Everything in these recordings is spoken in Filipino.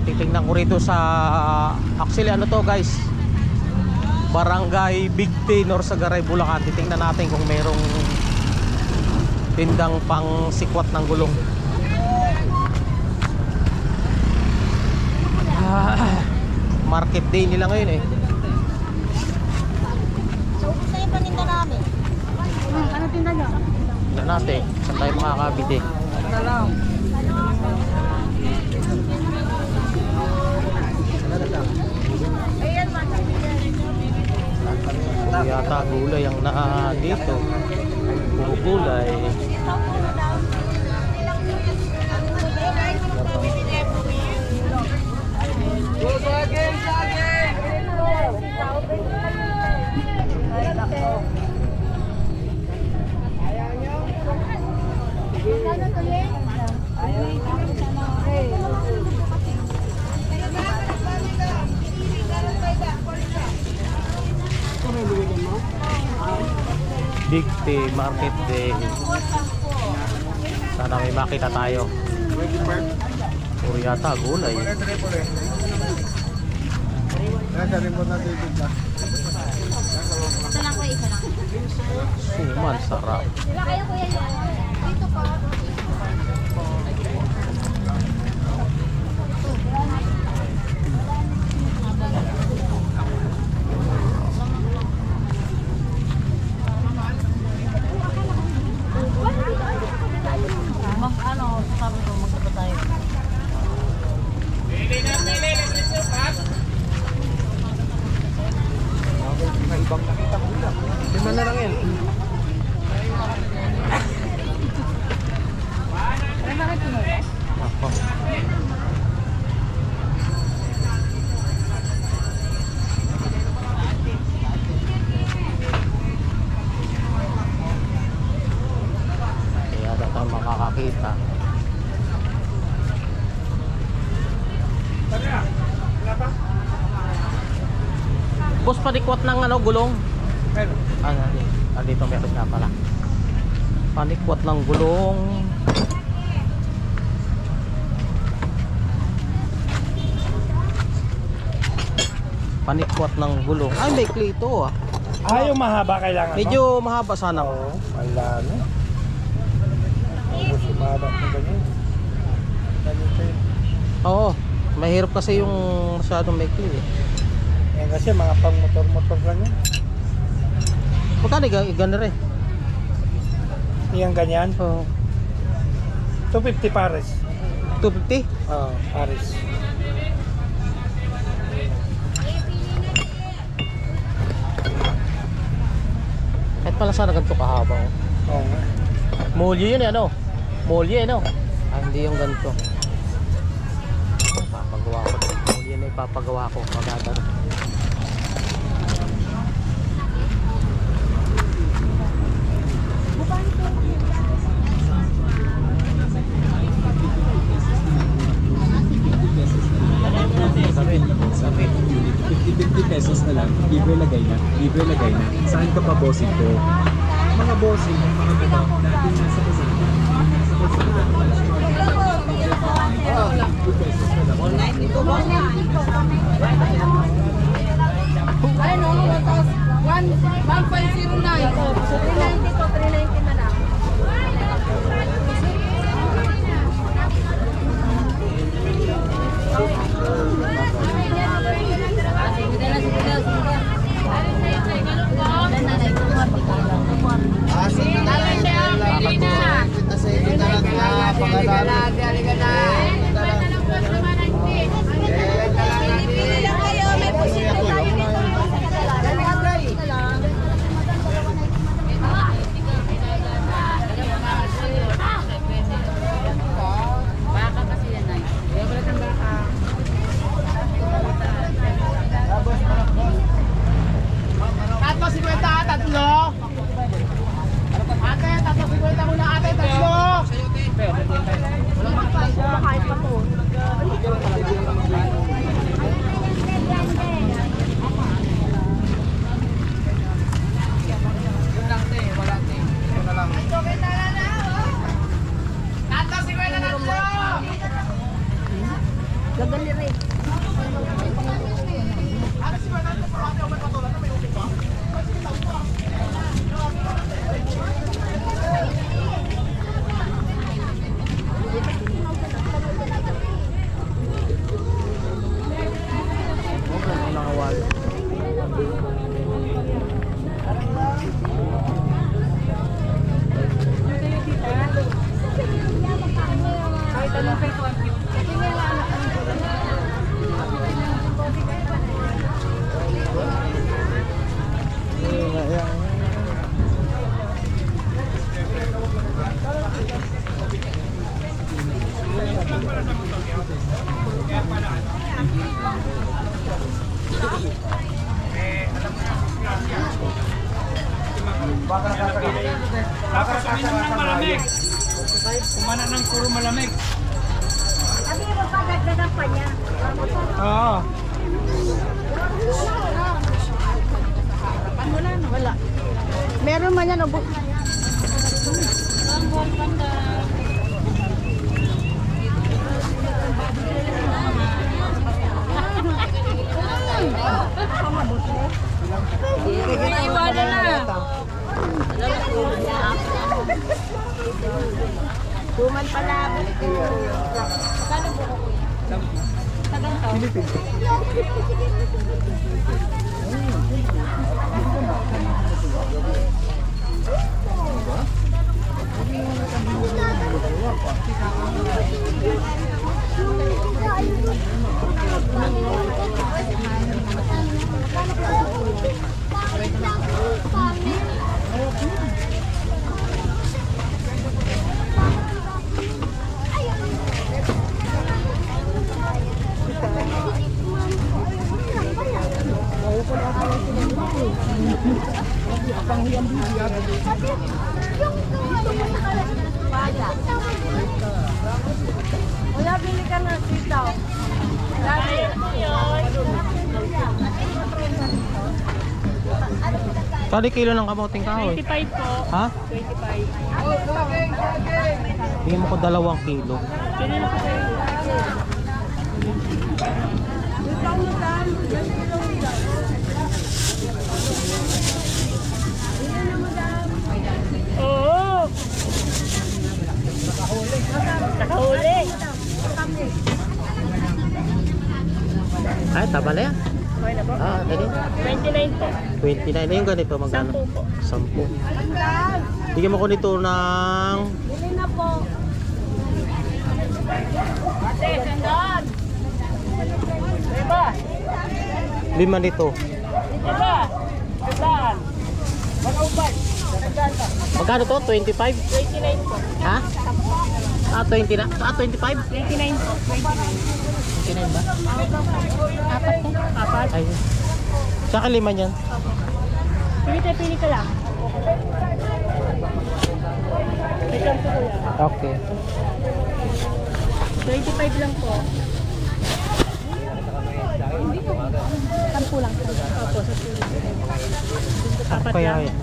titingnan ko rito sa actually ano to guys, Barangay Bigti, Norsagaray, Bulacan. Titingnan natin kung merong tindang pang sikwat ng gulong. Market day nila ngayon eh. So, ubus na yung paninda namin. Ano tinda nyo? Tingnan natin, saan tayo makakabili. Yata gulay ang dito. Puro gulay. Big Day, Market Day. Sana may makita tayo. Puro yata gulay. Isa lang ko, isa lang. Suman, sarap. Wala kayo kuya yun. Dito po. Ano, sabi ko, magkaba tayo. Ibang nakita ko lang. Lima na lang yan. Ako. Kaya dapat makakakita. Boss, panikwat ng ano, gulong? Meron. Dito meron nga pala. Panikwat ng gulong. Panikwat ng gulong. Ay, may clay ito ah. Yung mahaba kailangan mo? Medyo mahaba sana. Oo, wala na. Gusto mahaba na ganyan. Ganito yun. Oo, mahirap kasi yung masyadong may clay eh. Yan kasi mga pang motor-motor lang yun. Magkano gano'n rin? Yung ganyan, Oo. 250 pares. 250? Oo, pares. Kahit pala sana ganito kahaba oh. Oo nga. Molye yun eh ano? Molye no? Hindi yung ganito. Papagawa ko din. Molye na ipapagawa ko. Maganda rin. Sabi. 50 pesos na lang, libre lagay na. Saan ka pa bossing ko? Mga bossing, mga baba, dati nasa kasama. Nasa kasama. 2 pesos na lang. Ay, no, 1.09. So, 390 to, 390 na lang. Daliri. Ano nakawal? Kumana ng puro malamig. Sabi mo magpadagdagan pa niya. Oo. Wala. Meron man yan, ubos na yan. Iwanan na. Duman pala. Kano po ko kuya? Tagan to. Kuya, bili ka na sitaw. Kali kilo ng kamuting kahoy? 25 po. Ha? 25. Bigyan mo ko 2 kilo. Pili na po kayo. Oo. Nakahuli. Ay, tama na yan. Okay na po? Ah, dali. 29 po. 29 na yung ganito, magkano? 10 po. 10. Bigyan mo ko nito ng... Bili na po. Ate, sandaan. Diba? 5 nito. Diba? Sandaan. Magkano to? 25? 29 po. Ha? Ah, 20 na? Ah, 25? 29 po. 29 ba? Apat po. Apat. Ay. Tsaka 5 yan. Pili ka lang. Ito po kuya. Okay. 25 lang po. Sampu lang. Opo, sa tuloy. Apat Kaya lang. yan.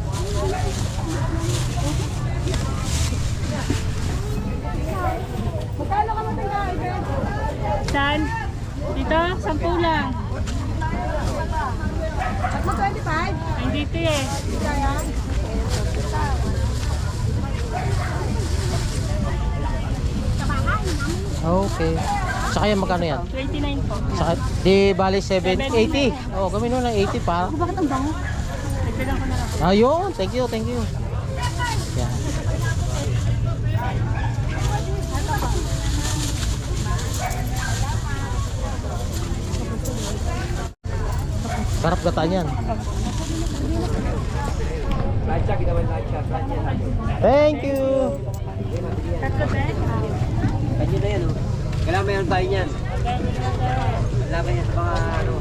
Magkano ka matay na? Saan? Dito? 10 lang. Magmo 25? Ay, dito eh. Okay. Saka yan, magkano yan? 29 po. Saka, di bali 780. Oh, gawin mo na 80 pa. Bakit ang bango? Nagbilang ko na lang. Ayun, thank you, thank you. Yan. Sarap gataan yan. Thank you. Tatlo ba? Kanyo na yan, oh. Kailangan mayroon tayo niyan. Kailangan yan sa mga ano.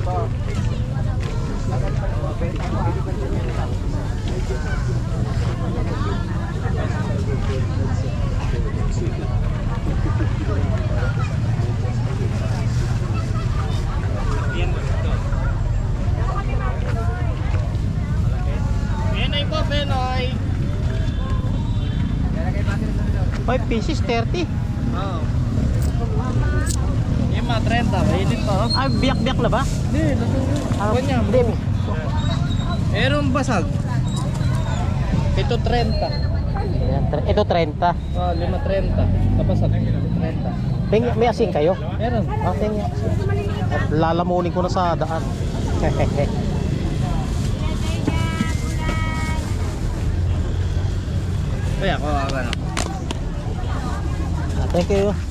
Benoy po, Benoy. 5 pieces, 30. Oo. Yung mga 30, mainit pa. Ay, biyak-biyak na ba? Hindi, Ah, Kanya, hindi. Meron basag. Ito 30. Ayan, ito 30. Oh, 5.30. Kapasag. 30. May asin kayo? Meron. Ah, tingnan. At lalamunin ko na sa daan. Kaya, kuha ka na. Thank you.